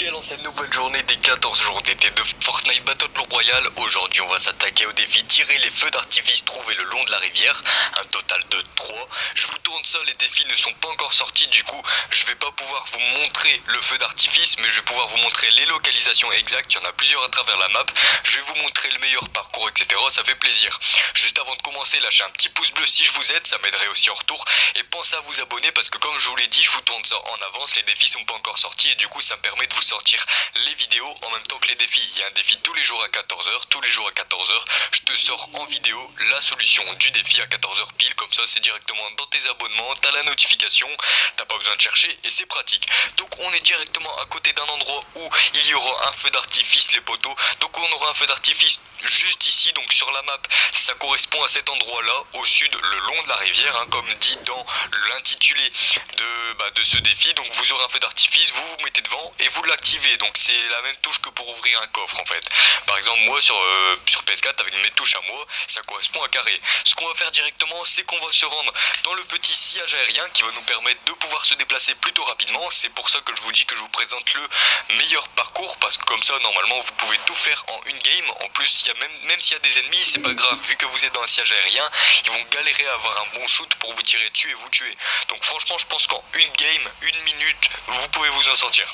Ok, dans cette nouvelle journée des 14 jours d'été de Fortnite Battle Royale, aujourd'hui on va s'attaquer au défi tirer les feux d'artifice trouvés le long de la rivière, un total de 3. Je vous tourne ça, les défis ne sont pas encore sortis, du coup je vais pas pouvoir vous montrer le feu d'artifice, mais je vais pouvoir vous montrer les localisations exactes, il y en a plusieurs à travers la map, je vais vous montrer le meilleur parcours, etc. Ça fait plaisir. Juste avant de commencer, lâchez un petit pouce bleu si je vous aide, ça m'aiderait aussi en retour, et pensez à vous abonner parce que comme je vous l'ai dit, je vous tourne ça en avance, les défis sont pas encore sortis et du coup ça me permet de vous sortir les vidéos en même temps que les défis. Il y a un défi tous les jours à 14h, tous les jours à 14h, je te sors en vidéo la solution du défi à 14h pile, comme ça c'est directement dans tes abonnements, t'as la notification, t'as pas besoin de chercher et c'est pratique. Donc on est directement à côté d'un endroit où il y aura un feu d'artifice les poteaux, donc on aura un feu d'artifice juste ici, donc sur la map ça correspond à cet endroit là au sud le long de la rivière, comme dit dans l'intitulé de ce défi. Donc vous aurez un feu d'artifice, vous vous mettez devant et vous l'activez, donc c'est la même touche que pour ouvrir un coffre en fait. Par exemple moi sur PS4 avec mes touches à moi ça correspond à carré. Ce qu'on va faire directement c'est qu'on va se rendre dans le petit sillage aérien qui va nous permettre de pouvoir se déplacer plutôt rapidement. C'est pour ça que je vous dis que je vous présente le meilleur parcours, parce que comme ça normalement vous pouvez tout faire en une game. En plus il y a même s'il y a des ennemis c'est pas grave, vu que vous êtes dans un siège aérien ils vont galérer à avoir un bon shoot pour vous tirer dessus et vous tuer. Donc franchement je pense qu'en une game, une minute, vous pouvez vous en sortir.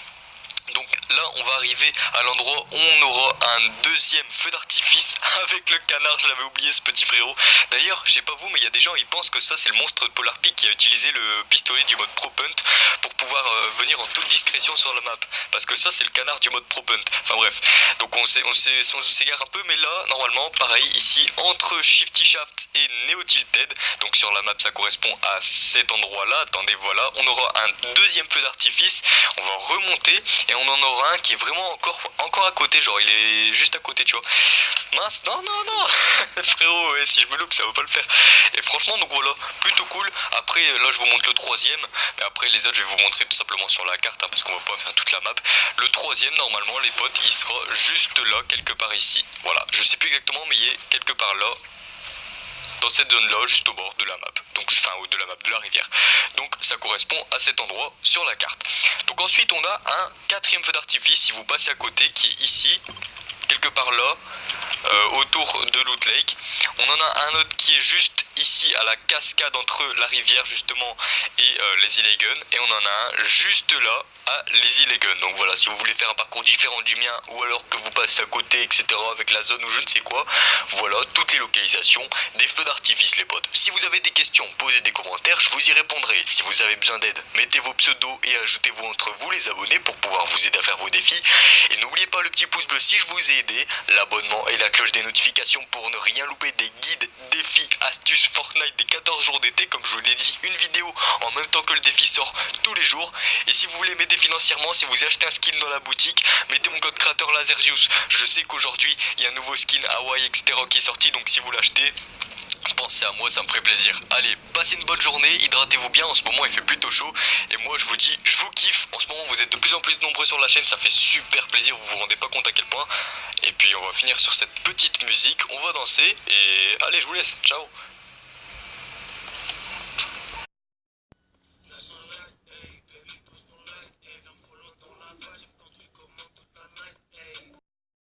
Donc là on va arriver à l'endroit où on aura un deuxième feu d'artifice avec le canard, je l'avais oublié ce petit frérot. D'ailleurs je sais pas vous mais il y a des gens ils pensent que ça c'est le monstre de Polar Peak qui a utilisé le pistolet du mode Pro Punt pour pouvoir venir en toute discrétion sur la map, parce que ça c'est le canard du mode Pro Punt. Enfin bref, donc on s'égare un peu, mais là normalement pareil ici entre Shifty Shaft et Neo Tilted, donc sur la map ça correspond à cet endroit là. Attendez, voilà, on aura un deuxième feu d'artifice, on va remonter et on en aura un qui est vraiment encore à côté, genre il est juste à côté, tu vois. Mince, non frérot, ouais, si je me loupe ça va pas le faire. Et franchement donc voilà, plutôt cool. Après là je vous montre le troisième, mais après les autres je vais vous montrer tout simplement sur la carte, parce qu'on va pas faire toute la map. Le troisième normalement les potes il sera juste là, quelque part ici. Voilà, je sais plus exactement mais il est quelque part là, dans cette zone là, juste au bord de la map, donc enfin de la map de la rivière. Donc ça correspond à cet endroit sur la carte. Donc ensuite on a un quatrième feu d'artifice si vous passez à côté, qui est ici, quelque part là, autour de Loot Lake. On en a un autre qui est juste ici à la cascade entre la rivière justement et les Illegun, et on en a un juste là à les Illegun. Donc voilà, si vous voulez faire un parcours différent du mien, ou alors que vous passez à côté etc avec la zone ou je ne sais quoi, voilà toutes les localisations des feux d'artifice les potes. Si vous avez des questions, posez des commentaires, je vous y répondrai. Si vous avez besoin d'aide, mettez vos pseudos et ajoutez-vous entre vous les abonnés pour pouvoir vous aider à faire vos défis. Et n'oubliez pas le petit pouce bleu si je vous ai aidé, l'abonnement et la cloche des notifications pour ne rien louper des guides, défis, astuces Fortnite des 14 jours d'été. Comme je vous l'ai dit, une vidéo en même temps que le défi sort tous les jours. Et si vous voulez m'aider financièrement, si vous achetez un skin dans la boutique, mettez mon code créateur Lazerius. Je sais qu'aujourd'hui il y a un nouveau skin Hawaii etc qui est sorti, donc si vous l'achetez, pensez à moi, ça me ferait plaisir. Allez, passez une bonne journée, hydratez-vous bien, en ce moment il fait plutôt chaud. Et moi je vous dis, je vous kiffe, en ce moment vous êtes de plus en plus nombreux sur la chaîne, ça fait super plaisir, vous vous rendez pas compte à quel point. Et puis on va finir sur cette petite musique, on va danser, et allez je vous laisse, ciao.